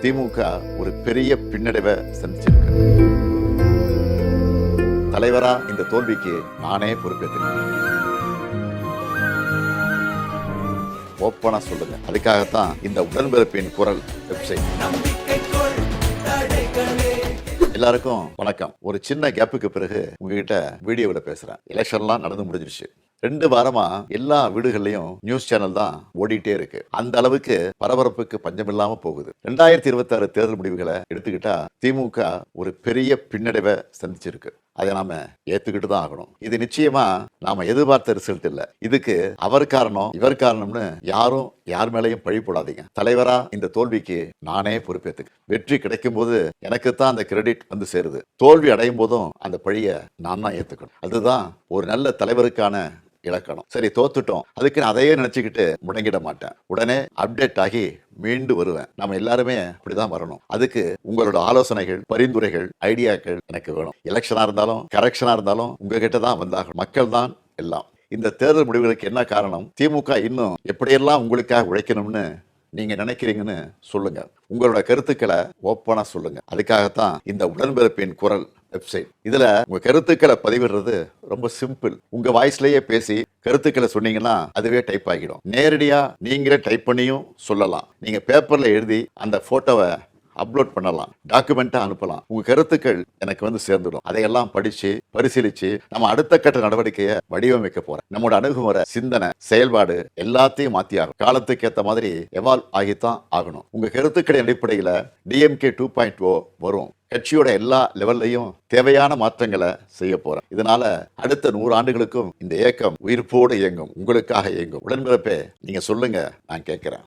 திமுக ஒரு பெரிய பின்னடைவை சந்திச்சிருக்கு. தலைவரா இந்த தோல்விக்கு நானே பொறுப்பேற்றுக்கிறேன். ஓப்பனா சொல்லுங்க. அதுக்காகத்தான் இந்த உடன்பிறப்பின் குரல் வெப்சைட். எல்லாருக்கும் வணக்கம். ஒரு சின்ன கேப்புக்கு பிறகு உங்ககிட்ட வீடியோவில் பேசுறேன். எலெக்ஷன்லாம் நடந்து முடிஞ்சிருச்சு. 2 வாரமா எல்லா வீடுகள்லயும் நியூஸ் சேனல் தான் ஓடிட்டே இருக்கு. அந்த அளவுக்கு பரபரப்புக்கு பஞ்சமில்லாம போகுது. 2026 தேர்தல் முடிவுகளை எடுத்துக்கிட்டா திமுக ஒரு பெரிய பின்னடைவை சந்திச்சிருக்கு. அதை நாம ஏத்துக்கிட்டு தான் ஆகணும். இது நிச்சயமா நாம எதிர்பார்த்த ரிசல்ட் இல்ல. இதுக்கு அவர் காரணம் இவர் காரணம்னு யாரும் யார் மேலையும் பழி போடாதீங்க. தலைவரா இந்த தோல்விக்கு நானே பொறுப்பேற்றுக்க. வெற்றி கிடைக்கும் போது எனக்கு தான் அந்த கிரெடிட் வந்து சேருது. தோல்வி அடையும் போதும் அந்த பழிய நான் தான் ஏத்துக்கணும். அதுதான் ஒரு நல்ல தலைவருக்கான இலக்கணம். சரி, தோத்துட்டோம், அதுக்கு நான் அதையே நினைச்சுக்கிட்டு முடங்கிட மாட்டேன். உடனே அப்டேட் ஆகி மீண்டு வருவேன். நம்ம எல்லாருமே அப்படிதான் வரணும். அதுக்கு உங்களோட ஆலோசனைகள், பரிந்துரைகள், ஐடியாக்கள் எனக்கு வேணும். எலெக்ஷனா இருந்தாலும் கரெக்ஷனா இருந்தாலும் உங்ககிட்ட தான் வந்தாகணும். மக்கள் தான் எல்லாம். இந்த தேர்தல் முடிவுகளுக்கு என்ன காரணம்? திமுக இன்னும் எப்படியெல்லாம் உங்களுக்காக உழைக்கணும்னு நீங்க நினைக்கிறீங்கன்னு சொல்லுங்க. உங்களோட கருத்துக்களை ஓப்பனா சொல்லுங்க. அதுக்காகத்தான் இந்த உடன்பிறப்பின் குரல் வெப்சைட். இதுல உங்க கருத்துக்களை பதிவிடுறது ரொம்ப சிம்பிள். உங்க வாய்ஸ்லயே பேசி கருத்துக்களை சொன்னீங்கன்னா அதுவே டைப் ஆகிடும். நேரடியா நீங்களே டைப் பண்ணியும் சொல்லலாம். நீங்க பேப்பர்ல எழுதி அந்த போட்டோவை அப்லோட் பண்ணலாம், டாக்குமெண்டா அனுப்பலாம். உங்க கருத்துக்கள் எனக்கு வந்து சேர்ந்துடும். அதையெல்லாம் படிச்சு பரிசீலிச்சு நம்ம அடுத்த கட்ட நடவடிக்கையை வடிவமைக்க போறோம். நம்மளோட அணுகுமுறை, சிந்தனை, செயல்பாடு எல்லாத்தையும் மாத்தி ஆகும். காலத்துக்கு ஏற்ற மாதிரி எவால்வ் ஆகித்தான் ஆகணும். உங்க கருத்துக்களின் அடிப்படையில DMK 2.0 வரும். கட்சியோட எல்லா லெவல்லையும் தேவையான மாற்றங்களை செய்ய போறேன். இதனால அடுத்த 100 ஆண்டுகளுக்கும் இந்த இயக்கம் உயிர்ப்போடு இயங்கும், உங்களுக்காக இயங்கும். உடன்பிறப்பே, நீங்க சொல்லுங்க, நான் கேட்கிறேன்.